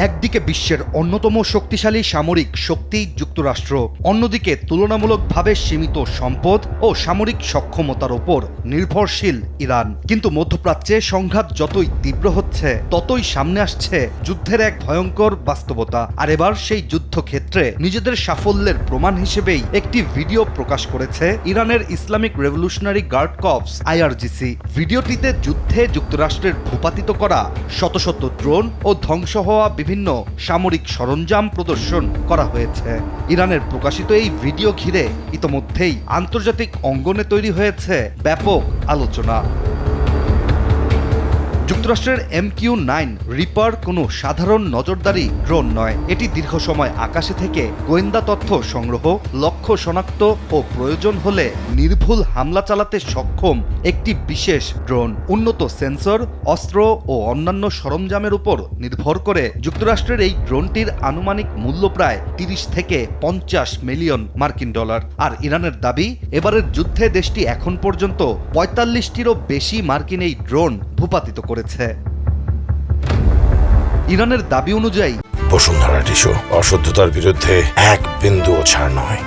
একদিকে বিশ্বের অন্যতম শক্তিশালী সামরিক শক্তি যুক্তরাষ্ট্র, অন্যদিকে তুলনামূলকভাবে সীমিত সম্পদ ও সামরিক সক্ষমতার ওপর নির্ভরশীল ইরান। কিন্তু মধ্যপ্রাচ্যে সংঘাত যতই তীব্র হচ্ছে ততই সামনে আসছে যুদ্ধের এক ভয়ঙ্কর বাস্তবতা। আর এবার সেই যুদ্ধক্ষেত্রে নিজেদের সাফল্যের প্রমাণ হিসেবেই একটি ভিডিও প্রকাশ করেছে ইরানের Islamic revolutionary guard corps IRGC। ভিডিওটিতে যুদ্ধে যুক্তরাষ্ট্রের ভূপাতিত করা শত শত ড্রোন ও ধ্বংস হওয়া বিভিন্ন সামরিক সরঞ্জাম প্রদর্শন করা হয়েছে। ইরানের প্রকাশিত এই ভিডিও ঘিরে ইতোমধ্যেই আন্তর্জাতিক অঙ্গনে তৈরি হয়েছে ব্যাপক আলোচনা। যুক্তরাষ্ট্রের MQ-9 রিপার কোনো সাধারণ নজরদারি ড্রোন নয়। এটি দীর্ঘ সময় আকাশে থেকে গোয়েন্দা তথ্য সংগ্রহ, লক্ষ্য শনাক্ত ও প্রয়োজন হলে নির্ভুল হামলা চালাতে সক্ষম একটি বিশেষ ড্রোন। উন্নত সেন্সর, অস্ত্র ও অন্যান্য সরঞ্জামের উপর নির্ভর করে যুক্তরাষ্ট্রের এই ড্রোনটির আনুমানিক মূল্য প্রায় 30 থেকে 50 মিলিয়ন মার্কিন ডলার। আর ইরানের দাবি, এবারের যুদ্ধে দেশটি এখন পর্যন্ত 45টিরও বেশি মার্কিন এই ড্রোন ভূপাতিত করেছে। ইরানের দাবি অনুযায়ী বসুন্ধরা টিস্যু অশুদ্ধতার বিরুদ্ধে এক বিন্দুও ছাড় নয়।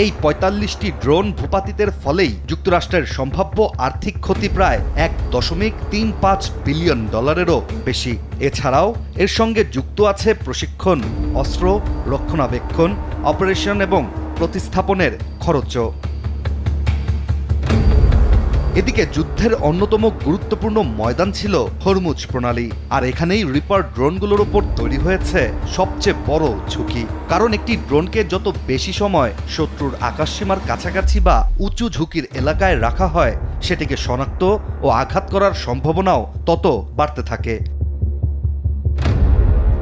এই 45টি ড্রোন ভূপাতিতের ফলেই যুক্তরাষ্ট্রের সম্ভাব্য আর্থিক ক্ষতি প্রায় 1.35 বিলিয়ন ডলারেরও বেশি। এছাড়াও এর সঙ্গে যুক্ত আছে প্রশিক্ষণ, অস্ত্র, রক্ষণাবেক্ষণ, অপারেশন এবং প্রতিস্থাপনের খরচও। এদিকে যুদ্ধের অন্যতম গুরুত্বপূর্ণ ময়দান ছিল হরমুজ প্রণালী। আর এখানেই রিপার ড্রোনগুলোর উপর তৈরি হয়েছে সবচেয়ে বড় ঝুঁকি। কারণ একটি ড্রোনকে যত বেশি সময় শত্রুর আকাশসীমার কাছাকাছি বা উঁচু ঝুঁকির এলাকায় রাখা হয়, সেটিকে শনাক্ত ও আঘাত করার সম্ভাবনাও তত বাড়তে থাকে।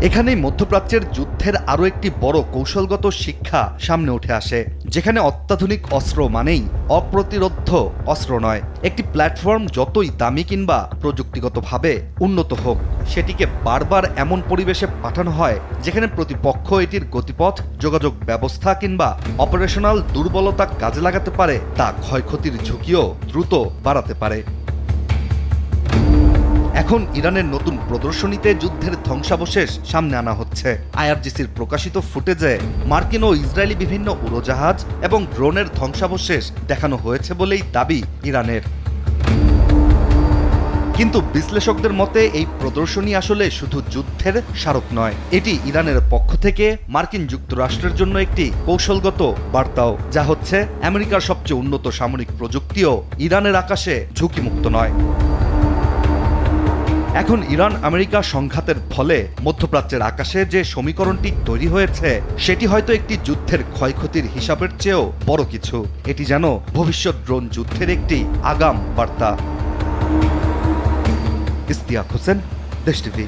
এখানেই মধ্যপ্রাচ্যের যুদ্ধের আরও একটি বড় কৌশলগত শিক্ষা সামনে উঠে আসে, যেখানে অত্যাধুনিক অস্ত্র মানেই অপ্রতিরোধ্য অস্ত্র নয়। একটি প্ল্যাটফর্ম যতই দামি কিংবা প্রযুক্তিগতভাবে উন্নত হোক, সেটিকে বারবার এমন পরিবেশে পাঠানো হয় যেখানে প্রতিপক্ষ এটির গতিপথ, যোগাযোগ ব্যবস্থা কিংবা অপারেশনাল দুর্বলতা কাজে লাগাতে পারে, তা ক্ষয়ক্ষতির ঝুঁকিও দ্রুত বাড়াতে পারে। এখন ইরানের নতুন প্রদর্শনীতে যুদ্ধের ধ্বংসাবশেষ সামনে আনা হচ্ছে। IRGCর প্রকাশিত ফুটেজে মার্কিন ও ইসরায়েলি বিভিন্ন উড়োজাহাজ এবং ড্রোনের ধ্বংসাবশেষ দেখানো হয়েছে বলেই দাবি ইরানের। কিন্তু বিশ্লেষকদের মতে এই প্রদর্শনী আসলে শুধু যুদ্ধের স্মারক নয়, এটি ইরানের পক্ষ থেকে মার্কিন যুক্তরাষ্ট্রের জন্য একটি কৌশলগত বার্তাও, যা হচ্ছে আমেরিকার সবচেয়ে উন্নত সামরিক প্রযুক্তিও ইরানের আকাশে ঝুঁকিমুক্ত নয়। এখন ইরান আমেরিকা সংঘাতের ফলে মধ্যপ্রাচ্যের আকাশে যে সমীকরণটি তৈরি হয়েছে, সেটি হয়তো একটি যুদ্ধের ক্ষয়ক্ষতির হিসাবের চেয়েও বড় কিছু। এটি যেন ভবিষ্যৎ ড্রোন যুদ্ধের একটি আগাম বার্তা। ইশতিয়াক হোসেন, দেশ টিভি।